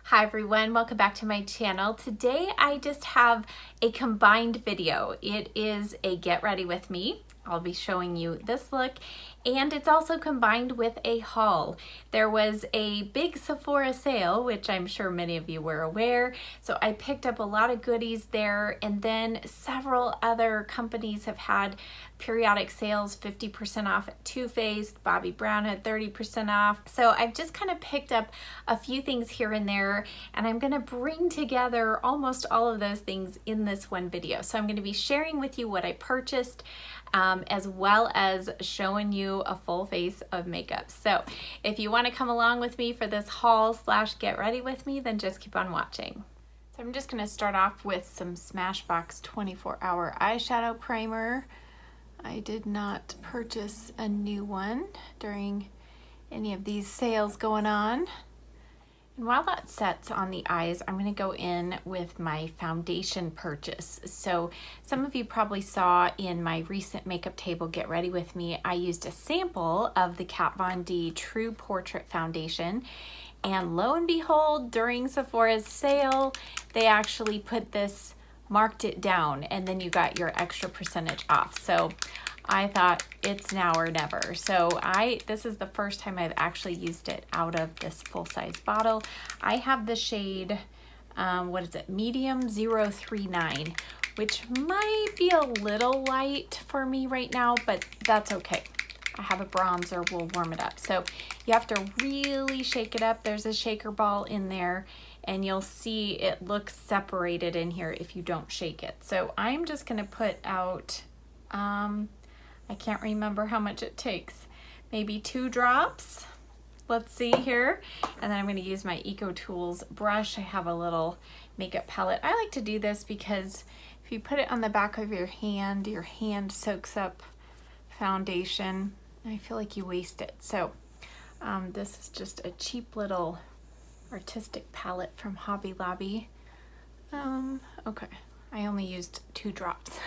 Hi everyone, welcome back to my channel. Today I just have a combined video. It is a get ready with me. I'll be showing you this look, and it's also combined with a haul. There was a big Sephora sale, which I'm sure many of you were aware, so I picked up a lot of goodies there, and then several other companies have had periodic sales, 50% off at Too Faced, Bobbi Brown had 30% off. So I've just kind of picked up a few things here and there, and I'm gonna bring together almost all of those things in this one video. So I'm gonna be sharing with you what I purchased, as well as showing you a full face of makeup. So if you want to come along with me for this haul / get ready with me, then just keep on watching. So I'm just going to start off with some Smashbox 24-hour eyeshadow primer. I did not purchase a new one during any of these sales going on. And while that sets on the eyes, I'm going to go in with my foundation purchase. So some of you probably saw in my recent makeup table get ready with me, I used a sample of the Kat Von D True Portrait Foundation. And lo and behold, during Sephora's sale, they actually put this, marked it down, and then you got your extra percentage off. So I thought it's now or never. So this is the first time I've actually used it out of this full-size bottle. I have the shade, what is it, medium 039, which might be a little light for me right now, but that's okay. I have a bronzer, we'll warm it up. So you have to really shake it up. There's a shaker ball in there, and you'll see it looks separated in here if you don't shake it. So I'm just gonna put out, I can't remember how much it takes. Maybe 2 drops. Let's see here. And then I'm going to use my Eco Tools brush. I have a little makeup palette. I like to do this because if you put it on the back of your hand soaks up foundation. I feel like you waste it. So this is just a cheap little artistic palette from Hobby Lobby. Okay, I only used 2 drops.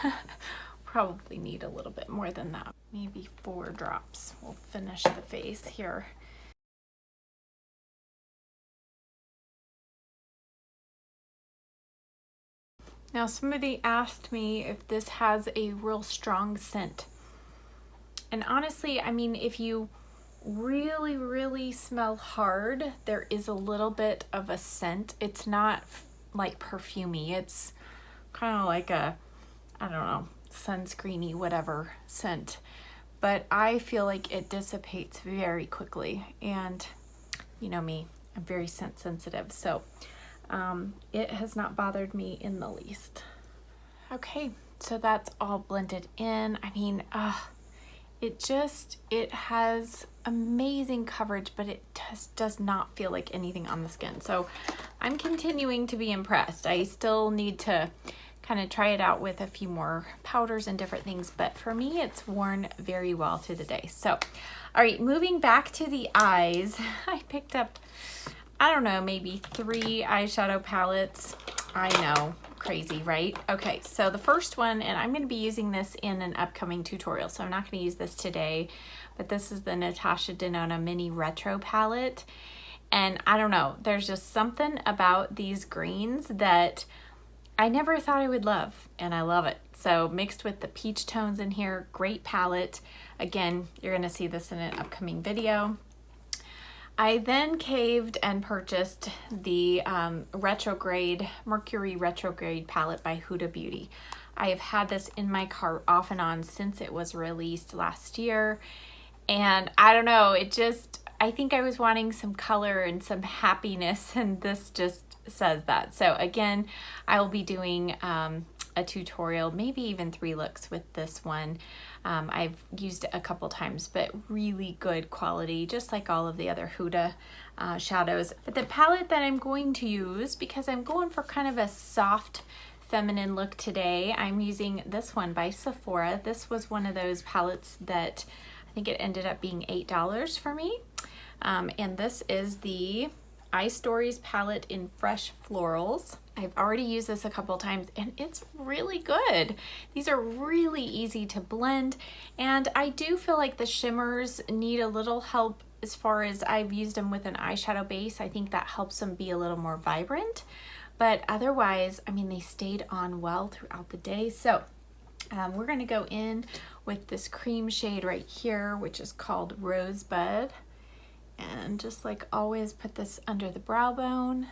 Probably need a little bit more than that. Maybe 4 drops. We'll finish the face here. Now somebody asked me if this has a real strong scent. And honestly, I mean, if you really, really smell hard, there is a little bit of a scent. It's not like perfumey. It's kind of like a, I don't know, sunscreeny whatever scent, but I feel like it dissipates very quickly, and you know me, I'm very scent sensitive, so it has not bothered me in the least. Okay, so that's all blended in. I mean, it has amazing coverage, but it just does not feel like anything on the skin, so I'm continuing to be impressed. I still need to kind of try it out with a few more powders and different things, but for me it's worn very well through the day. So all right, moving back to the eyes, I picked up, I don't know, maybe 3 eyeshadow palettes. I know, crazy, right? Okay, so the first one, and I'm going to be using this in an upcoming tutorial, so I'm not going to use this today, but this is the Natasha Danone Mini Retro palette. And I don't know, there's just something about these greens that I never thought I would love, and I love it. So mixed with the peach tones in here, great palette. Again, you're gonna see this in an upcoming video. I then caved and purchased the Mercury Retrograde palette by Huda Beauty. I have had this in my cart off and on since it was released last year, and I don't know, I think I was wanting some color and some happiness, and this just says that. So again, I will be doing a tutorial, maybe even 3 looks with this one. I've used it a couple times, but really good quality, just like all of the other Huda shadows. But the palette that I'm going to use, because I'm going for kind of a soft feminine look today, I'm using this one by Sephora. This was one of those palettes that I think it ended up being $8 for me. And this is the iStories palette in Fresh Florals. I've already used this a couple times, and it's really good. These are really easy to blend, and I do feel like the shimmers need a little help as far as I've used them with an eyeshadow base. I think that helps them be a little more vibrant. But otherwise, I mean, they stayed on well throughout the day. So we're going to go in with this cream shade right here, which is called Rosebud. And just like always, put this under the brow bone.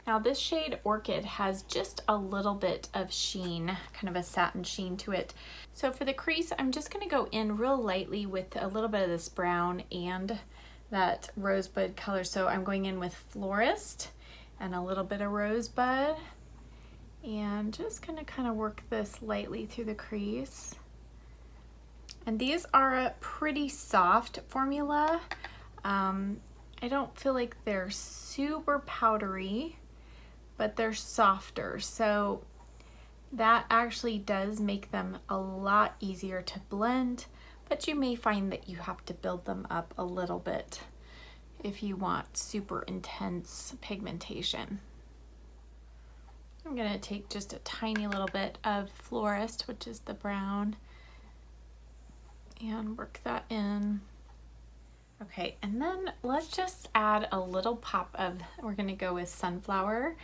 Now this shade Orchid has just a little bit of sheen, kind of a satin sheen to it. So for the crease, I'm just going to go in real lightly with a little bit of this brown and that Rosebud color. So I'm going in with Florist and a little bit of Rosebud, and just going to kind of work this lightly through the crease. And these are a pretty soft formula. I don't feel like they're super powdery, but they're softer. So that actually does make them a lot easier to blend, but you may find that you have to build them up a little bit if you want super intense pigmentation. I'm gonna take just a tiny little bit of Florist, which is the brown, and work that in. Okay, and then let's just add a little pop of, we're gonna go with Sunflower,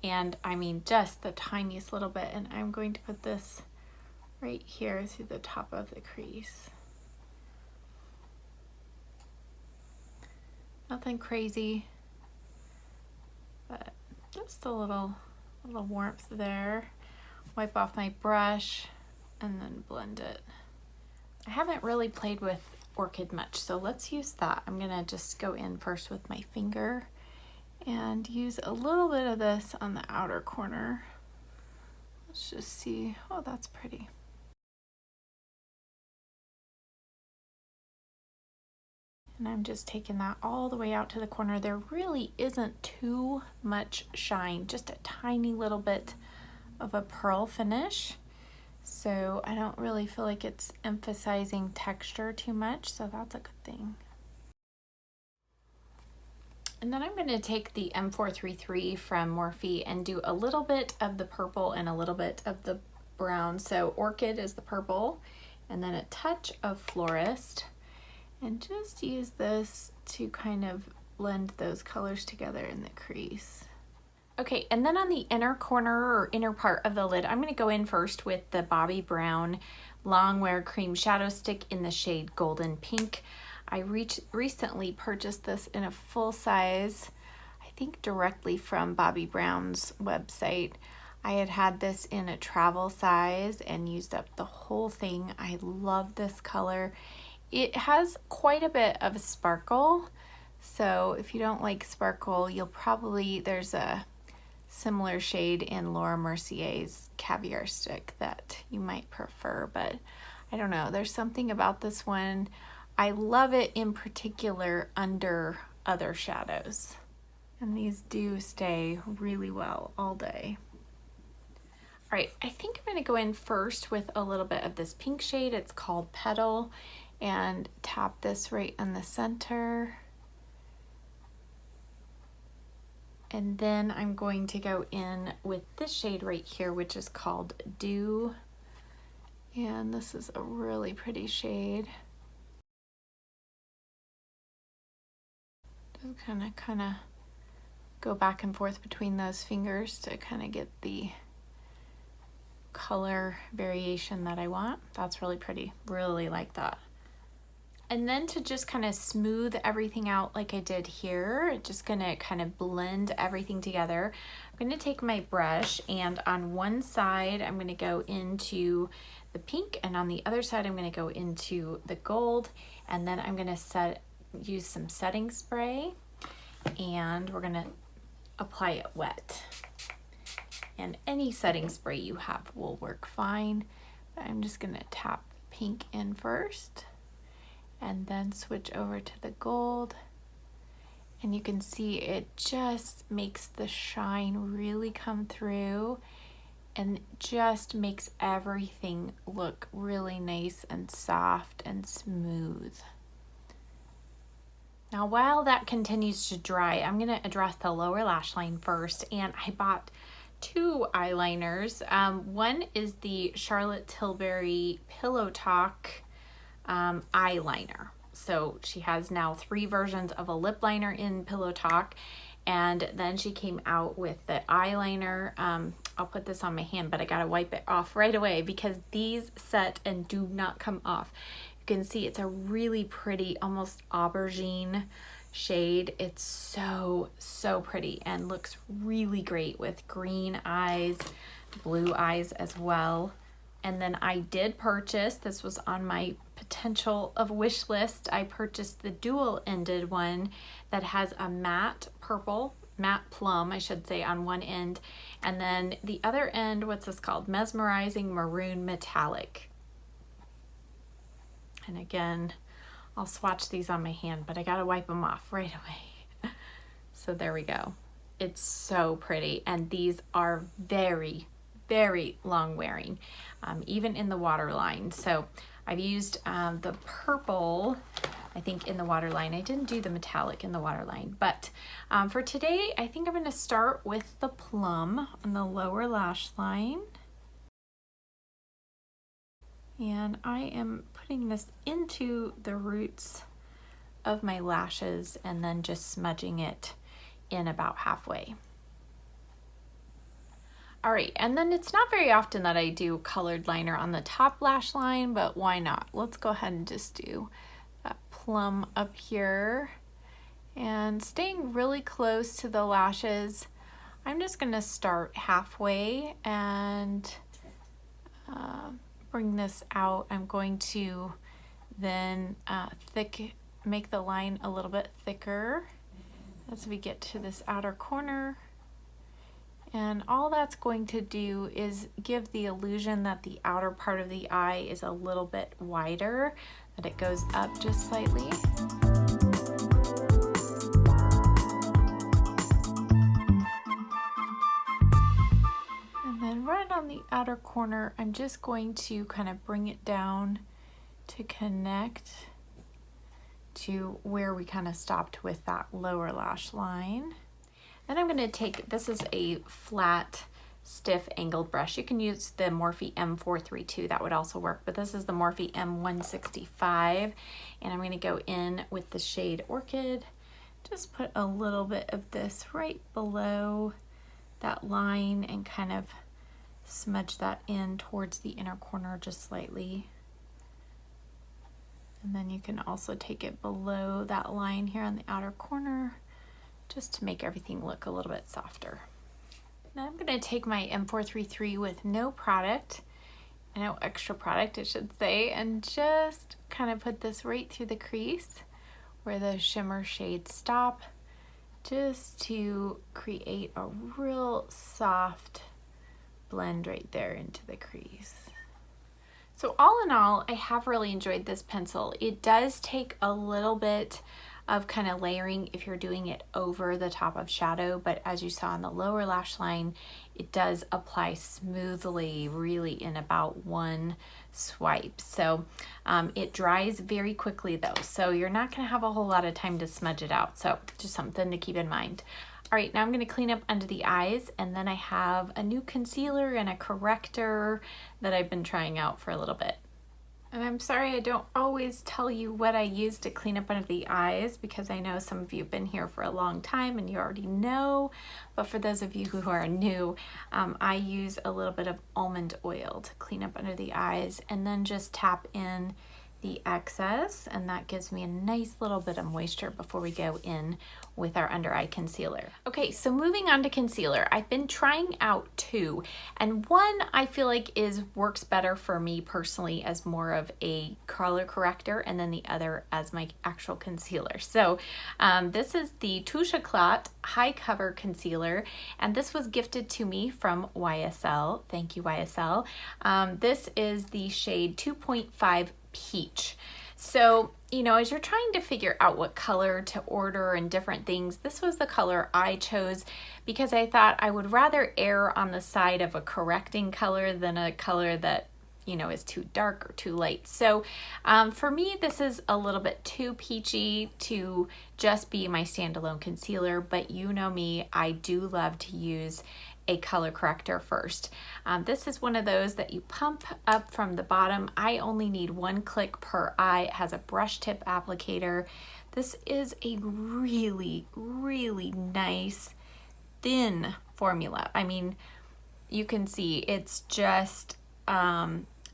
and I mean just the tiniest little bit, and I'm going to put this right here through the top of the crease. Nothing crazy, but just a little warmth there. Wipe off my brush and then blend it. I haven't really played with Orchid much, so let's use that. I'm gonna just go in first with my finger and use a little bit of this on the outer corner. Let's just see. Oh, that's pretty. And I'm just taking that all the way out to the corner. There really isn't too much shine, just a tiny little bit of a pearl finish. So I don't really feel like it's emphasizing texture too much, so that's a good thing. And then I'm going to take the M433 from Morphe and do a little bit of the purple and a little bit of the brown. So Orchid is the purple, and then a touch of Florist, and just use this to kind of blend those colors together in the crease. Okay, and then on the inner corner or inner part of the lid, I'm going to go in first with the Bobbi Brown Longwear Cream Shadow Stick in the shade Golden Pink. I recently purchased this in a full size, I think directly from Bobbi Brown's website. I had this in a travel size and used up the whole thing. I love this color. It has quite a bit of sparkle, so if you don't like sparkle, you'll probably, there's a similar shade in Laura Mercier's Caviar Stick that you might prefer, but I don't know, there's something about this one. I love it in particular under other shadows, and these do stay really well all day. All right, I think I'm going to go in first with a little bit of this pink shade. It's called Petal, and tap this right in the center. And then I'm going to go in with this shade right here, which is called Dew. And this is a really pretty shade. Just kind of go back and forth between those fingers to kind of get the color variation that I want. That's really pretty. Really like that. And then to just kind of smooth everything out like I did here, just gonna kind of blend everything together. I'm gonna take my brush, and on one side I'm gonna go into the pink, and on the other side I'm gonna go into the gold, and then I'm gonna use some setting spray, and we're gonna apply it wet. And any setting spray you have will work fine, but I'm just gonna tap pink in first, and then switch over to the gold, and you can see it just makes the shine really come through, and just makes everything look really nice and soft and smooth. Now while that continues to dry, I'm going to address the lower lash line first, and I bought two eyeliners. One is the Charlotte Tilbury Pillow Talk eyeliner. So she has now 3 versions of a lip liner in Pillow Talk. And then she came out with the eyeliner. I'll put this on my hand, but I gotta wipe it off right away because these set and do not come off. You can see it's a really pretty, almost aubergine shade. It's so, so pretty and looks really great with green eyes, blue eyes as well. And then I did purchase, this was on my potential of wish list, I purchased the dual-ended one that has a matte purple, matte plum, I should say, on one end. And then the other end, what's this called? Mesmerizing Maroon Metallic. And again, I'll swatch these on my hand, but I gotta wipe them off right away. So there we go. It's so pretty. And these are very, very long wearing, even in the waterline. So I've used the purple, I think, in the waterline. I didn't do the metallic in the waterline, but for today, I think I'm gonna start with the plum on the lower lash line. And I am putting this into the roots of my lashes and then just smudging it in about halfway. All right, and then it's not very often that I do colored liner on the top lash line, but why not? Let's go ahead and just do that plum up here. And staying really close to the lashes, I'm just gonna start halfway and bring this out. I'm going to then make the line a little bit thicker as we get to this outer corner. And all that's going to do is give the illusion that the outer part of the eye is a little bit wider, that it goes up just slightly. And then right on the outer corner, I'm just going to kind of bring it down to connect to where we kind of stopped with that lower lash line. Then I'm going to take, this is a flat, stiff angled brush. You can use the Morphe M432, that would also work, but this is the Morphe M165, and I'm going to go in with the shade Orchid. Just put a little bit of this right below that line and kind of smudge that in towards the inner corner just slightly. And then you can also take it below that line here on the outer corner, just to make everything look a little bit softer. Now I'm gonna take my M433 with no product, no extra product I should say, and just kind of put this right through the crease where the shimmer shades stop, just to create a real soft blend right there into the crease. So all in all, I have really enjoyed this pencil. It does take a little bit of kind of layering if you're doing it over the top of shadow, but as you saw on the lower lash line, it does apply smoothly, really in about one swipe. So it dries very quickly though, so you're not gonna have a whole lot of time to smudge it out. So just something to keep in mind. All right, now I'm gonna clean up under the eyes, and then I have a new concealer and a corrector that I've been trying out for a little bit. And I'm sorry I don't always tell you what I use to clean up under the eyes, because I know some of you have been here for a long time and you already know, but for those of you who are new, I use a little bit of almond oil to clean up under the eyes, and then just tap in the excess, and that gives me a nice little bit of moisture before we go in with our under eye concealer. Okay, so moving on to concealer, I've been trying out two, and one I feel like works better for me personally as more of a color corrector, and then the other as my actual concealer. So this is the Toosha Clot High Cover Concealer, and this was gifted to me from YSL. Thank you, YSL. This is the shade 2.5 Peach. So, you know, as you're trying to figure out what color to order and different things, this was the color I chose because I thought I would rather err on the side of a correcting color than a color that you know, is too dark or too light. So for me, this is a little bit too peachy to just be my standalone concealer, but you know me, I do love to use a color corrector first. This is one of those that you pump up from the bottom. I only need 1 click per eye. It has a brush tip applicator. This is a really, really nice, thin formula. I mean, you can see it's just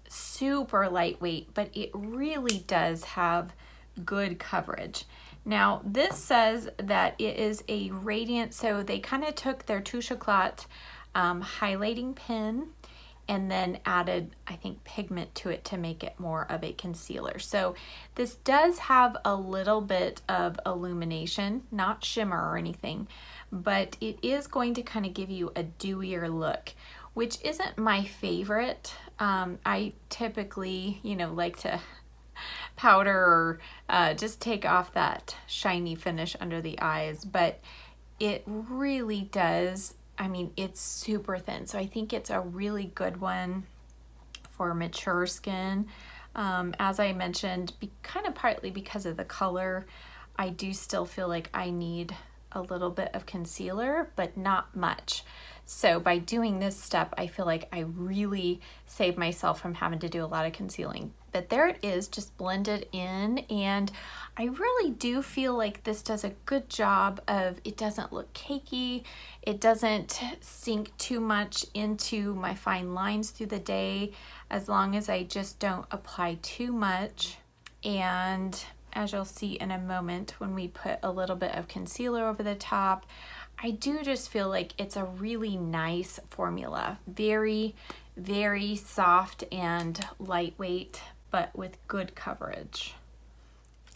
super lightweight, but it really does have good coverage. Now this says that it is a radiant, so they kind of took their Touche Clot highlighting pen and then added, I think, pigment to it to make it more of a concealer. So this does have a little bit of illumination, not shimmer or anything, but it is going to kind of give you a dewier look, which isn't my favorite. I typically, you know, like to powder or just take off that shiny finish under the eyes, but it really does. I mean, it's super thin, so I think it's a really good one for mature skin. As I mentioned, kind of partly because of the color, I do still feel like I need a little bit of concealer, but not much. So by doing this step, I feel like I really saved myself from having to do a lot of concealing. But there it is, just blended in, and I really do feel like this does a good job of, it doesn't look cakey, it doesn't sink too much into my fine lines through the day, as long as I just don't apply too much. And as you'll see in a moment, when we put a little bit of concealer over the top, I do just feel like it's a really nice formula. Very, very soft and lightweight, but with good coverage.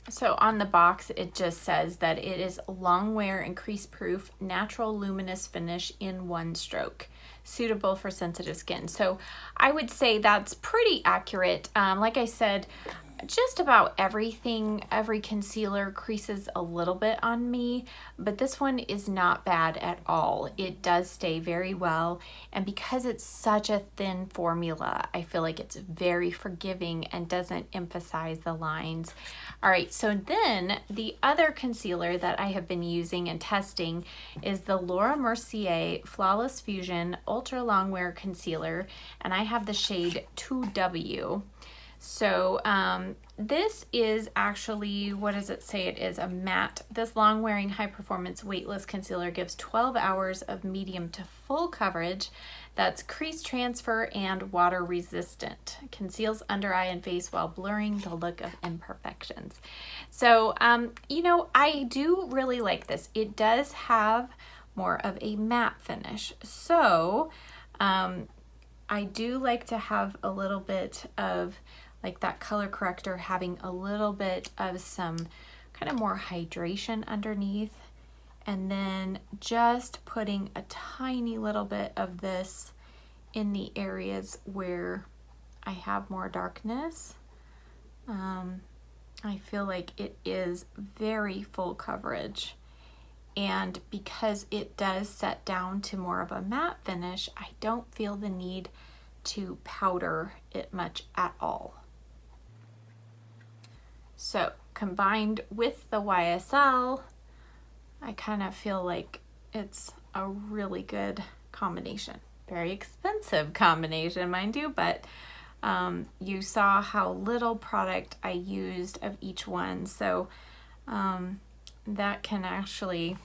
So on the box, it just says that it is long wear and crease proof, natural luminous finish in 1 stroke, suitable for sensitive skin. So I would say that's pretty accurate. Like I said, just about everything, every concealer creases a little bit on me, but this one is not bad at all. It does stay very well, and because it's such a thin formula, I feel like it's very forgiving and doesn't emphasize the lines. All right, so then the other concealer that I have been using and testing is the Laura Mercier Flawless Fusion Ultra Long Wear Concealer, and I have the shade 2W. So this is actually, what does it say it is? A matte. This long wearing high performance weightless concealer gives 12 hours of medium to full coverage that's crease transfer and water resistant. Conceals under eye and face while blurring the look of imperfections. So, you know, I do really like this. It does have more of a matte finish. So I do like to have a little bit of like that color corrector having a little bit of some kind of more hydration underneath, and then just putting a tiny little bit of this in the areas where I have more darkness. I feel like it is very full coverage, and because it does set down to more of a matte finish, I don't feel the need to powder it much at all. So combined with the YSL, I kind of feel like it's a really good combination. Very expensive combination, mind you, but you saw how little product I used of each one, so that can actually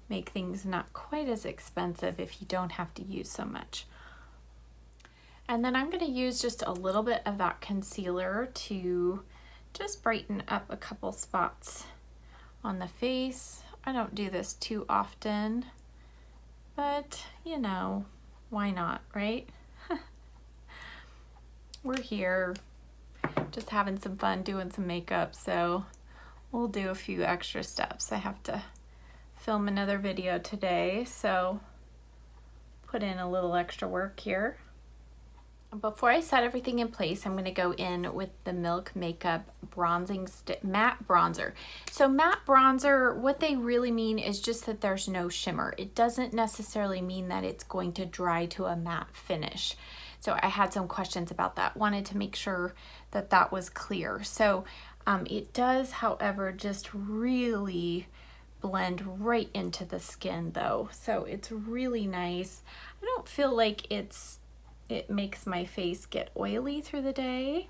make things not quite as expensive if you don't have to use so much. And then I'm going to use just a little bit of that concealer to just brighten up a couple spots on the face. I don't do this too often, but you know, why not, right? We're here just having some fun doing some makeup, so we'll do a few extra steps. I have to film another video today, so put in a little extra work here. Before I set everything in place, I'm going to go in with the Milk Makeup Bronzing Matte Bronzer. So matte bronzer, what they really mean is just that there's no shimmer. It doesn't necessarily mean that it's going to dry to a matte finish. So I had some questions about that. Wanted to make sure that that was clear. So it does, however, just really blend right into the skin though. So it's really nice. I don't feel like it makes my face get oily through the day,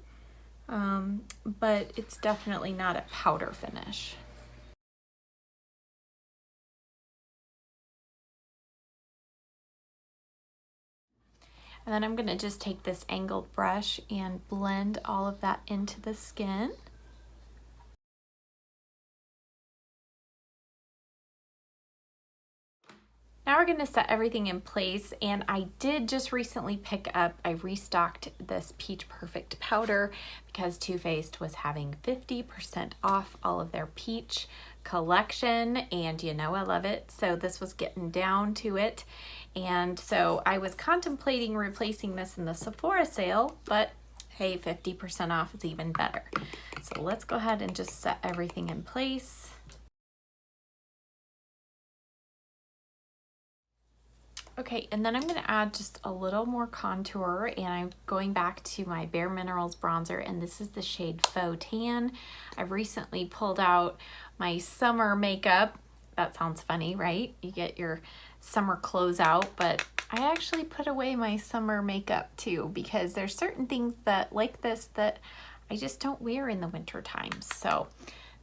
but it's definitely not a powder finish. And then I'm gonna just take this angled brush and blend all of that into the skin. Now we're gonna set everything in place, and I did just recently I restocked this Peach Perfect powder because Too Faced was having 50% off all of their peach collection, and you know I love it. So this was getting down to it. And so I was contemplating replacing this in the Sephora sale, but hey, 50% off is even better. So let's go ahead and just set everything in place. Okay, and then I'm going to add just a little more contour, and I'm going back to my Bare Minerals bronzer, and this is the shade Faux Tan. I've recently pulled out my summer makeup. That sounds funny, right? You get your summer clothes out, but I actually put away my summer makeup too, because there's certain things that like this that I just don't wear in the winter time. So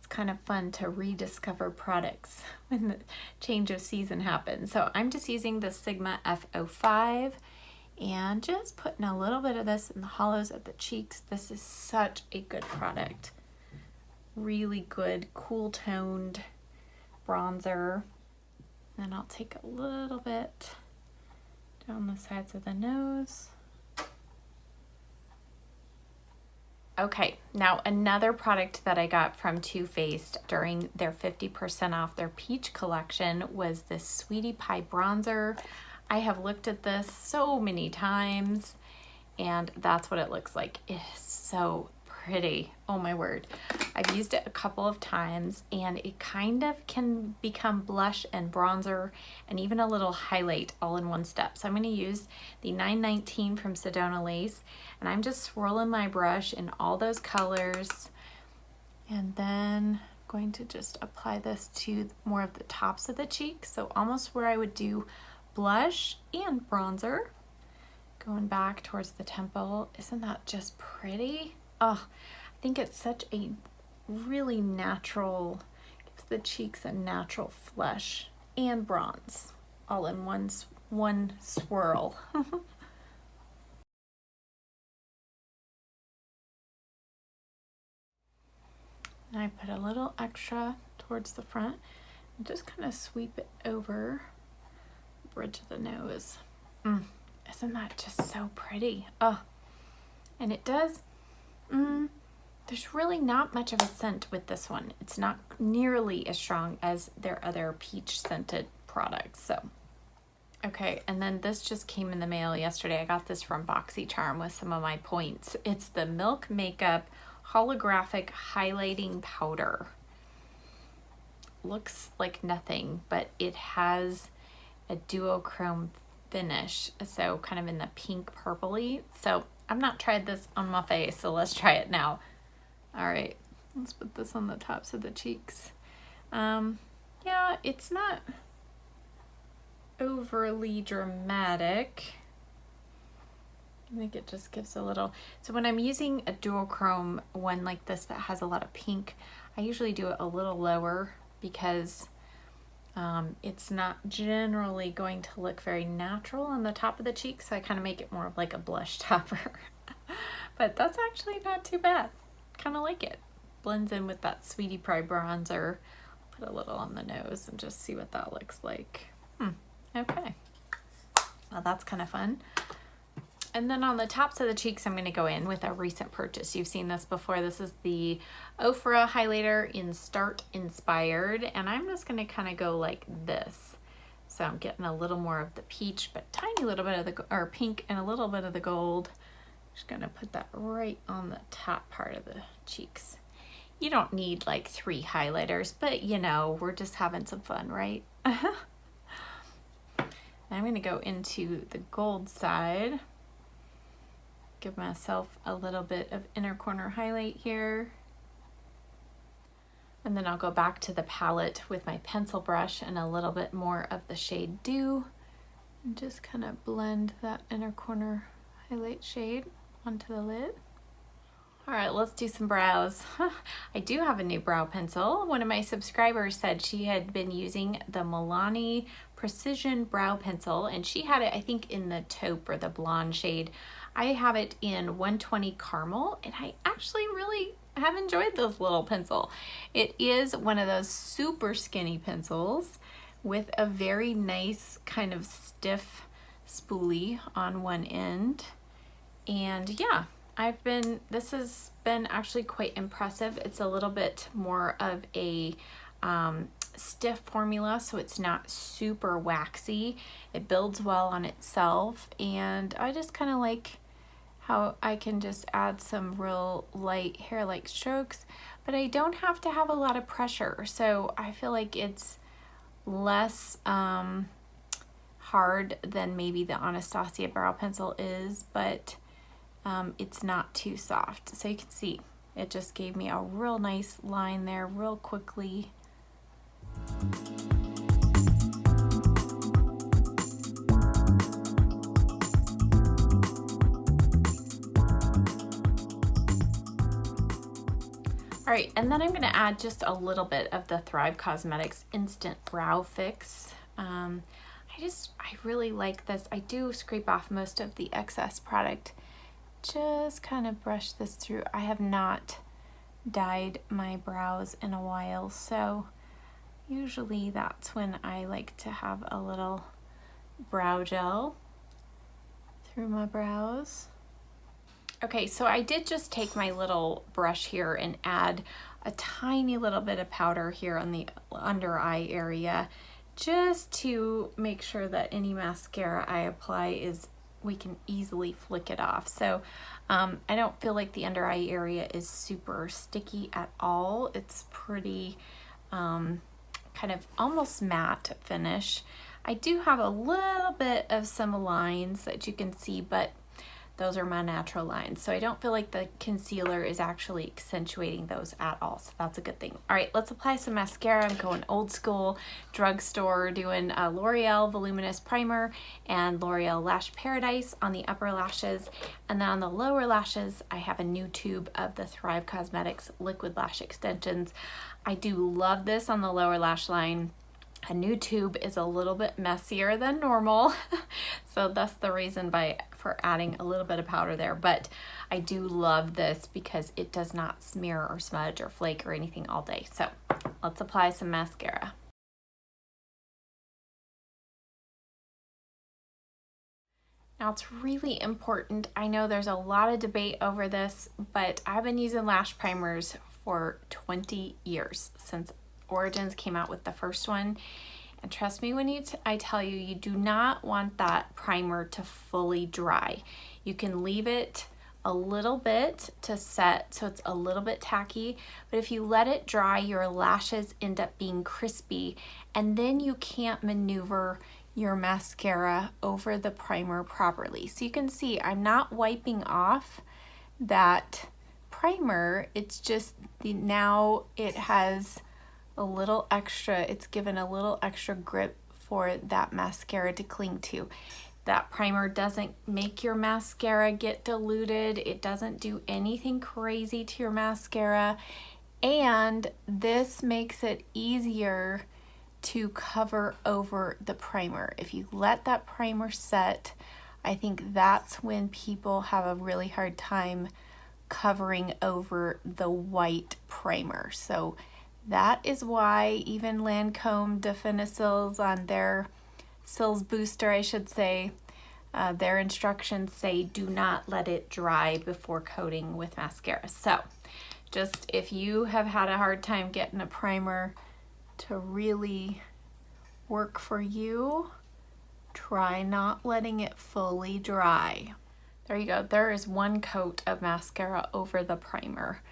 kind of fun to rediscover products when the change of season happens. So I'm just using the Sigma F05 and just putting a little bit of this in the hollows of the cheeks. This is such a good product. Really good, cool toned bronzer. And I'll take a little bit down the sides of the nose. Okay, now another product that I got from Too Faced during their 50% off their peach collection was this Sweetie Pie bronzer. I have looked at this so many times, and that's what it looks like. It is so pretty. Oh my word. I've used it a couple of times, and it kind of can become blush and bronzer and even a little highlight all in one step. So I'm going to use the 919 from Sedona Lace, and I'm just swirling my brush in all those colors, and then I'm going to just apply this to more of the tops of the cheeks, so almost where I would do blush and bronzer. Going back towards the temple. Isn't that just pretty? Oh, I think it's such a really natural, gives the cheeks a natural flush and bronze all in one swirl. And I put a little extra towards the front and just kind of sweep it over the bridge of the nose. Isn't that just so pretty? Oh, and it does, there's really not much of a scent with this one. It's not nearly as strong as their other peach scented products. So, okay, and then this just came in the mail yesterday. I got this from BoxyCharm with some of my points. It's the Milk Makeup Holographic Highlighting Powder. Looks like nothing, but it has a duochrome finish, so kind of in the pink purpley. So I've not tried this on my face, so let's try it now. All right, let's put this on the tops of the cheeks. Yeah, it's not overly dramatic. I think it just gives a little, so when I'm using a duochrome one like this that has a lot of pink, I usually do it a little lower because it's not generally going to look very natural on the top of the cheek, so I kind of make it more of like a blush topper. But that's actually not too bad. Kind of like it. Blends in with that Sweetie Pie bronzer. Put a little on the nose and just see what that looks like. Okay. Well, that's kind of fun. And then on the tops of the cheeks, I'm going to go in with a recent purchase. You've seen this before. This is the Ofra highlighter in Start Inspired, and I'm just going to kind of go like this. So I'm getting a little more of the peach, but tiny little bit of the pink and a little bit of the gold. Just going to put that right on the top part of the cheeks. You don't need like 3 highlighters, but you know, we're just having some fun, right? I'm going to go into the gold side. give myself a little bit of inner corner highlight here. And then I'll go back to the palette with my pencil brush and a little bit more of the shade Dew. And just kind of blend that inner corner highlight shade onto the lid. All right, let's do some brows. I do have a new brow pencil. One of my subscribers said she had been using the Milani Precision Brow Pencil, and she had it, I think, in the taupe or the blonde shade. I have it in 120 Caramel, and I actually really have enjoyed this little pencil. It is one of those super skinny pencils with a very nice kind of stiff spoolie on one end. And yeah, this has been actually quite impressive. It's a little bit more of a stiff formula, so it's not super waxy. It builds well on itself, and I just kind of like how I can just add some real light hair-like strokes, but I don't have to have a lot of pressure, so I feel like it's less hard than maybe the Anastasia brow pencil is, but it's not too soft. So you can see it just gave me a real nice line there real quickly. All right, and then I'm gonna add just a little bit of the Thrive Cosmetics Instant Brow Fix. I really like this. I do scrape off most of the excess product. Just kind of brush this through. I have not dyed my brows in a while, so usually that's when I like to have a little brow gel through my brows. Okay, so I did just take my little brush here and add a tiny little bit of powder here on the under eye area, just to make sure that any mascara I apply we can easily flick it off. So I don't feel like the under eye area is super sticky at all. It's pretty kind of almost matte finish. I do have a little bit of some lines that you can see, but those are my natural lines. So I don't feel like the concealer is actually accentuating those at all. So that's a good thing. All right, let's apply some mascara. I'm going old school drugstore, doing a L'Oreal Voluminous Primer and L'Oreal Lash Paradise on the upper lashes. And then on the lower lashes, I have a new tube of the Thrive Cosmetics Liquid Lash Extensions. I do love this on the lower lash line. A new tube is a little bit messier than normal, so that's the reason for adding a little bit of powder there, but I do love this because it does not smear or smudge or flake or anything all day. So let's apply some mascara. Now it's really important, I know there's a lot of debate over this, but I've been using lash primers for 20 years, since Origins came out with the first one, and trust me when I tell you, you do not want that primer to fully dry. You can leave it a little bit to set so it's a little bit tacky, but if you let it dry, your lashes end up being crispy, and then you can't maneuver your mascara over the primer properly. So you can see I'm not wiping off that primer, it's just now it has a little extra, it's given a little extra grip for that mascara to cling to. That primer doesn't make your mascara get diluted, it doesn't do anything crazy to your mascara, and this makes it easier to cover over the primer. If you let that primer set, I think that's when people have a really hard time covering over the white primer. So that is why even Lancome Definicils on their Cils Booster, I should say, their instructions say do not let it dry before coating with mascara. So just if you have had a hard time getting a primer to really work for you, try not letting it fully dry. There you go, there is one coat of mascara over the primer,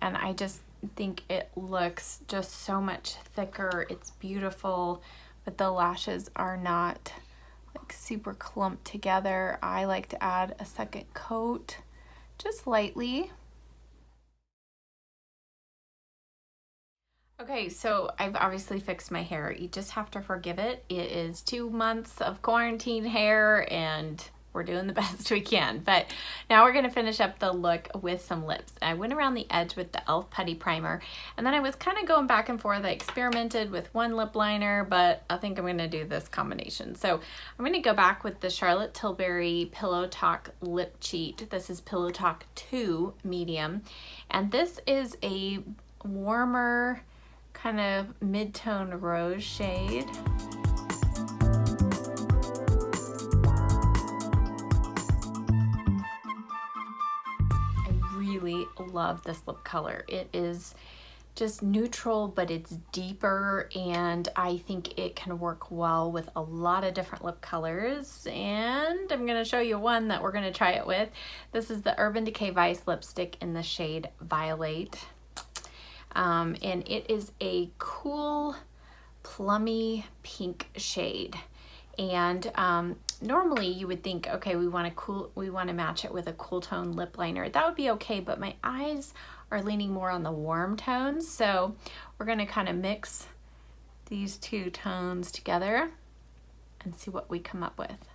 and I just think it looks just so much thicker. It's beautiful, but the lashes are not like super clumped together. I like to add a second coat just lightly. Okay, so I've obviously fixed my hair. You just have to forgive it. It is 2 months of quarantine hair and we're doing the best we can. But now we're gonna finish up the look with some lips. I went around the edge with the e.l.f. Putty Primer, and then I was kind of going back and forth. I experimented with one lip liner, but I think I'm gonna do this combination. So I'm gonna go back with the Charlotte Tilbury Pillow Talk Lip Cheat. This is Pillow Talk 2 Medium, and this is a warmer, kind of mid-tone rose shade. I really love this lip color. It is just neutral, but it's deeper, and I think it can work well with a lot of different lip colors. And I'm gonna show you one that we're gonna try it with. This is the Urban Decay Vice lipstick in the shade Violet. And it is a cool plummy pink shade, and normally you would think, okay, we want to match it with a cool tone lip liner. That would be okay, but my eyes are leaning more on the warm tones, so we're going to kind of mix these two tones together and see what we come up with.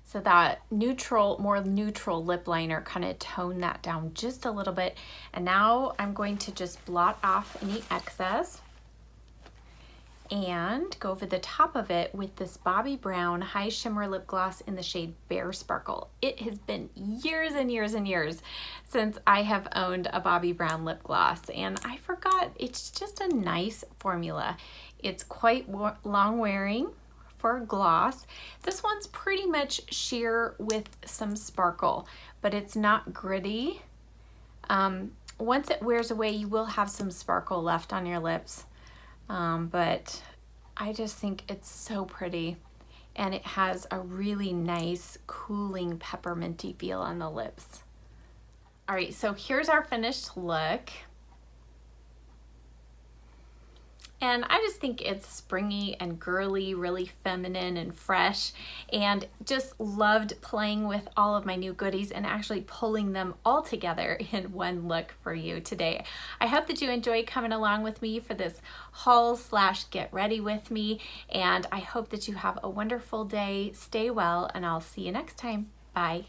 So that more neutral lip liner kind of toned that down just a little bit. And now I'm going to just blot off any excess and go over the top of it with this Bobbi Brown High Shimmer Lip Gloss in the shade Bare Sparkle. It has been years and years and years since I have owned a Bobbi Brown lip gloss, and I forgot, it's just a nice formula. It's quite long wearing for a gloss. This one's pretty much sheer with some sparkle, but it's not gritty. Once it wears away, you will have some sparkle left on your lips, but I just think it's so pretty, and it has a really nice cooling pepperminty feel on the lips. All right, so here's our finished look. And I just think it's springy and girly, really feminine and fresh, and just loved playing with all of my new goodies and actually pulling them all together in one look for you today. I hope that you enjoy coming along with me for this haul / get ready with me, and I hope that you have a wonderful day. Stay well, and I'll see you next time. Bye.